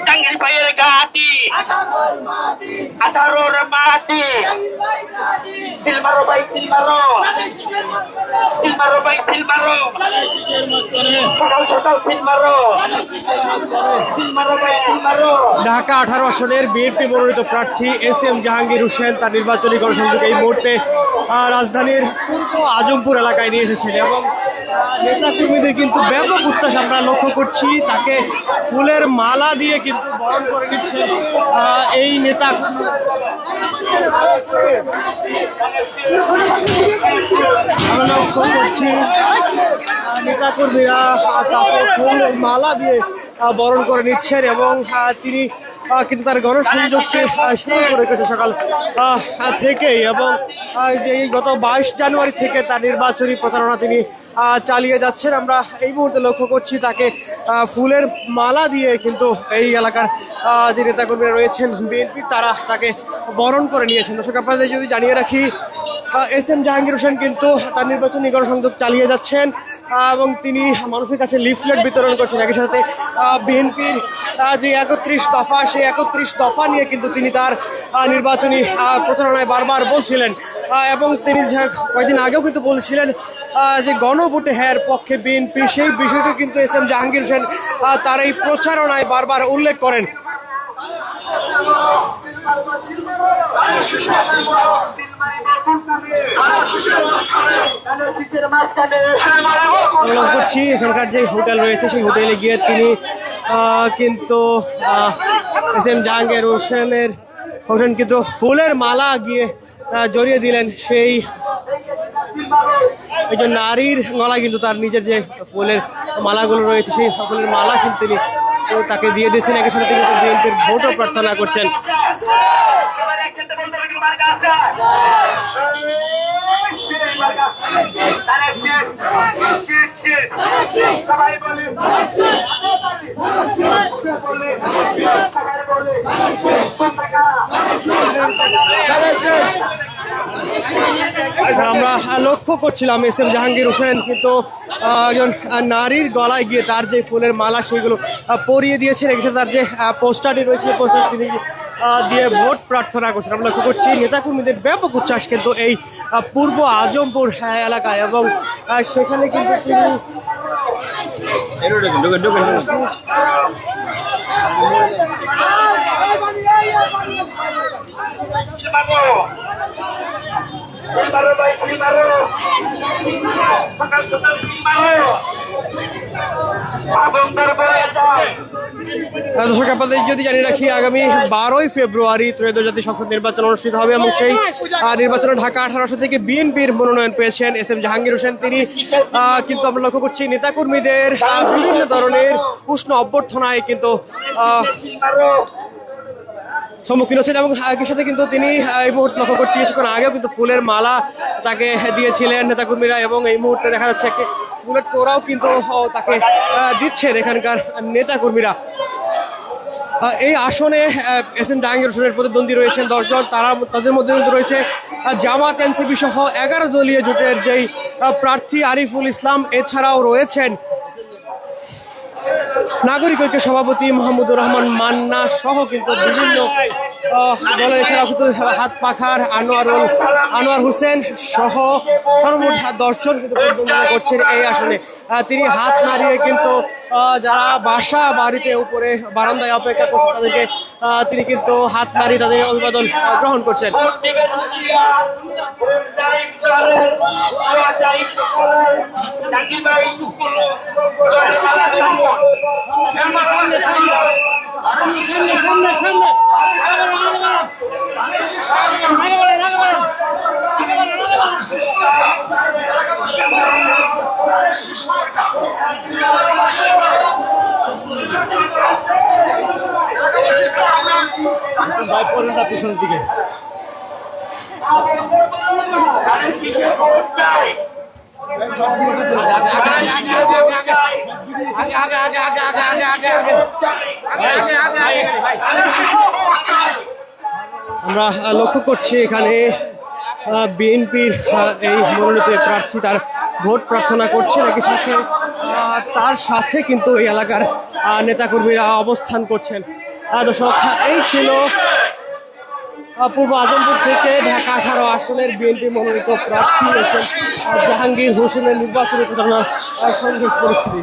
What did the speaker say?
জাহাঙ্গীর ভাইয়ের ঘাটি 18-র মাটি সিলমারো ভাই সিলমারো ভাই সিলমারো সকাল সকাল সিলমারো ভাই সিলমারো। ঢাকা 18 আসনের বিএনপি মনোনীত প্রার্থী এস.এম. জাহাঙ্গীর হোসেন তার নির্বাচনী গণসংযোগ এই মুহূর্তে রাজধানীর পূর্ব আজমপুর এলাকায় নিয়ে এসেছেন এবং নেতাকর্মীদের কিন্তু ব্যাপক উচ্ছ্বাস আমরা লক্ষ্য করছি। তাকে ফুলের মালা দিয়ে কিন্তু বরণ করে নিচ্ছে এই নেতা। আমরা লক্ষ্য করছি নেতাকর্মীরা তাকে ফুলের মালা দিয়ে বরণ করে নিচ্ছেন এবং তিনি কিন্তু তার গণসংযোগকে শুরু করে গেছে সকাল থেকেই এবং এই গত 22 জানুয়ারি থেকে তার নির্বাচনী প্রচারণা তিনি চালিয়ে যাচ্ছেন। আমরা এই মুহূর্তে লক্ষ্য করছি তাকে ফুলের মালা দিয়ে কিন্তু এই এলাকার যে নেতাকর্মীরা রয়েছেন বিএনপির তারা তাকে বরণ করে নিয়েছেন। দর্শক আপনাদের যদি জানিয়ে রাখি এস.এম. জাহাঙ্গীর হোসেন কিন্তু তার নির্বাচনী গণসংযোগ চালিয়ে যাচ্ছেন এবং তিনি মানুষের কাছে লিফলেট বিতরণ করছেন। একই সাথে বিএনপির যে 31 দফা সেই 31 দফা নিয়ে কিন্তু তিনি তার নির্বাচনী প্রচারণায় বারবার বলছিলেন এবং তিনি কয়েকদিন আগেও কিন্তু বলছিলেন যে গণভোটে হ্যাঁ পক্ষে বিএনপি, সেই বিষয়টি কিন্তু এস.এম. জাহাঙ্গীর হোসেন তার এই প্রচারণায় বারবার উল্লেখ করেন। করছি এখানকার যে হোটেল রয়েছে সেই হোটেলে গিয়ে তিনি কিন্তু এস.এম. জাহাঙ্গীর হোসেন কিন্তু ফুলের মালা গিয়ে জড়িয়ে দিলেন সেই একজন নারীর গলা কিন্তু তার নিজের যে ফুলের মালাগুলো রয়েছে সেই ফুলের মালা কিন্তু তিনি তাকে দিয়ে দিয়েছেন। একই সাথে তিনি বিএনপির ভোটও প্রার্থনা করছেন। আমরা লক্ষ্য করছিলাম এস.এম. জাহাঙ্গীর হোসেন কিন্তু একজন নারীর গলায় গিয়ে তার যে ফুলের মালা সেগুলো পরিয়ে দিয়েছেন। এক্ষেত্রে তার যে পোস্টারটি রয়েছে পোস্টার তিনি দিয়ে ভোট প্রার্থনা করছেন। আমরা লক্ষ্য করছি নেতাকর্মীদের ব্যাপক উচ্ছ্বাস কিন্তু এই পূর্ব আজমপুর এলাকায় এবং সেখানে কিন্তু তিনি দর্শক আপনাদের যদি জানিয়ে রাখি আগামী 12ই ফেব্রুয়ারি ত্রয়োদশ জাতীয় সংসদ নির্বাচন অনুষ্ঠিত হবে এবং সেই নির্বাচনে ঢাকা 18 থেকে বিএনপির মনোনয়ন পেয়েছেন এস.এম. জাহাঙ্গীর হোসেন। তিনি কিন্তু আমরা লক্ষ্য করছি নেতাকর্মীদের বিভিন্ন ধরনের উষ্ণ অভ্যর্থনায় কিন্তু সম্মুখীন হচ্ছেন এবং একই সাথে কিন্তু তিনি এই মুহূর্তে লক্ষ্য করছি কিছুক্ষণ আগেও কিন্তু ফুলের মালা তাকে দিয়েছিলেন নেতাকর্মীরা এবং এই মুহূর্তে দেখা যাচ্ছে একটি ফুলের তোড়াও কিন্তু তাকে দিচ্ছেন এখানকার নেতাকর্মীরা। এই আসনে এস.এম. জাহাঙ্গীর হোসেনের প্রতিদ্বন্দ্বী রয়েছেন 10 জন। তাদের মধ্যে রয়েছে জামাত, এনসিপি সহ 11 দলীয় জোটের যেই প্রার্থী আরিফুল ইসলাম, এছাড়াও রয়েছেন নাগরিক ঐক্যের সভাপতি মাহমুদুর রহমান মান্না সহ কিন্তু বিভিন্ন দলের এছাড়াও কিন্তু হাত পাখার আনোয়ার হোসেন সহ সর্বমোট 10 জন কিন্তু প্রতিদ্বন্দ্বিতা করছেন এই আসনে। তিনি হাত নাড়িয়ে কিন্তু যারা বাসা বাড়িতে উপরে বারান্দায় অপেক্ষা করছেন তাদেরকে তিনি কিন্তু হাত নাড়িয়ে তাদের অভিবাদন গ্রহণ করছেন। পিছনের দিকে আমরা লক্ষ্য করছি এখানে বিএনপির এই মনোনীত প্রার্থী তার ভোট প্রার্থনা করছেন। একই সাথে তার সাথে কিন্তু এই এলাকার নেতাকর্মীরা অবস্থান করছেন। দর্শক, এই ছিল পূর্ব আজমপুর থেকে ঢাকা 18 আসনের বিএনপি মনোনীত প্রার্থী জাহাঙ্গীর হোসেনের নির্বাচনী প্রচারণার সংঘর্ষ পরিস্থিতি।